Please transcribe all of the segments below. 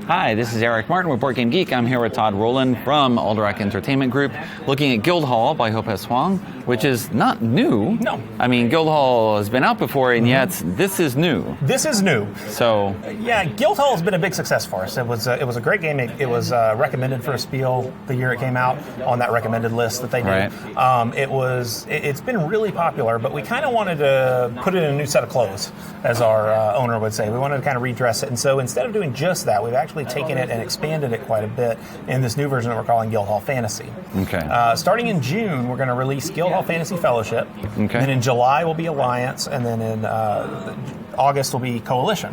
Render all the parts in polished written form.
Hi, this is Eric Martin with BoardGameGeek. I'm here with Todd Rowland from Alderac Entertainment Group, looking at Guildhall by Hopes Huang, which is not new. No. I mean, Guildhall has been out before, and yet this is new. This is new. So, yeah, Guildhall has been a big success for us. It was a great game. It was recommended for a Spiel the year it came out on that recommended list that they did. Right. It's been really popular, but we kind of wanted to put it in a new set of clothes, as our owner would say. We wanted to kind of redress it, and so instead of doing just that, we've actually taken it and expanded it quite a bit in this new version that we're calling Guildhall Fantasy. Okay. Starting in June, we're going to release Guildhall Fantasy Fellowship. Okay. Then in July will be Alliance, and then in August will be Coalition.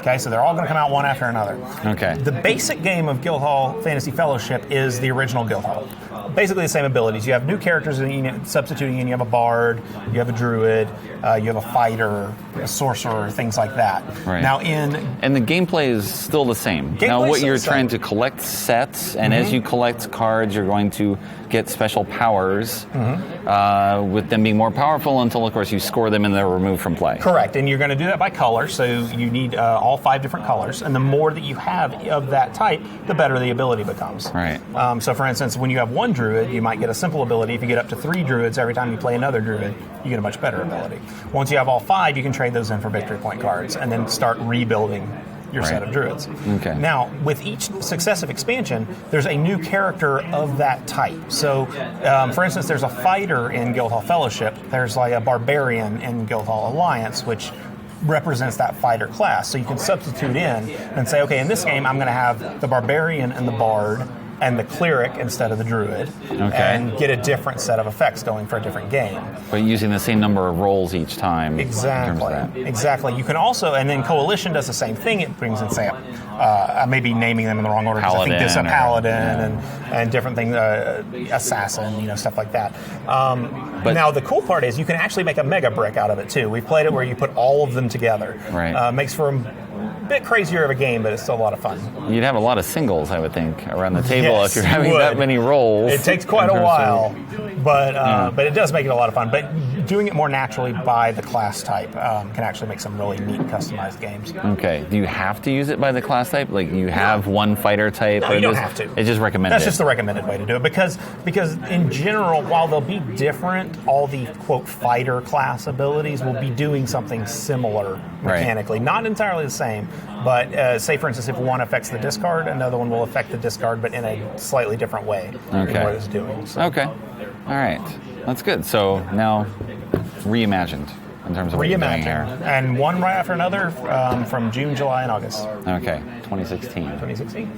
Okay, so they're all going to come out one after another. Okay. The basic game of Guildhall Fantasy Fellowship is the original Guildhall. Basically the same abilities. You have new characters substituting in. You have a bard, you have a druid, you have a fighter, a sorcerer, things like that. Right. Now and the gameplay is still the same. Now what you're trying to collect sets, and as you collect cards, you're going to get special powers, with them being more powerful until, of course, you score them and they're removed from play. Correct, and you're going to do that by color, so you need all 5 different colors, and the more that you have of that type, the better the ability becomes. Right. So, for instance, when you have 1 druid, you might get a simple ability. If you get up to 3 druids, every time you play another druid, you get a much better ability. Once you have all 5, you can trade those in for victory point cards, and then start rebuilding your set of druids. Okay. Now, with each successive expansion, there's a new character of that type. So, for instance, there's a fighter in Guildhall Fellowship. There's like a barbarian in Guildhall Alliance, which represents that fighter class. So you can substitute in and say, okay, in this game, I'm going to have the barbarian and the bard and the cleric instead of the druid, and get a different set of effects going for a different game. But using the same number of rolls each time. Exactly. Exactly. You can also, and then Coalition does the same thing. It brings in, say, I may be naming them in the wrong order because I think there's a paladin and different things, assassin, stuff like that. But now the cool part is you can actually make a mega brick out of it too. We've played it where you put all of them together. Right. Makes for a bit crazier of a game, but it's still a lot of fun. You'd have a lot of singles, I would think, around the table if you're having would. that many rolls. It takes quite a while, but it does make it a lot of fun. But doing it more naturally by the class type can actually make some really neat customized games. Okay. Do you have to use it by the class type? Like you have one fighter type? No, you don't have to. It's just recommended. That's just the recommended way to do it because in general, while they'll be different, all the quote fighter class abilities will be doing something similar mechanically. Right. Not entirely the same, but say for instance, if one affects the discard, another one will affect the discard, but in a slightly different way than what it's doing. So. Okay. All right. That's good. So now reimagined in terms of what you're doing here. And one right after another from June, July, and August. Okay. 2016. 2016.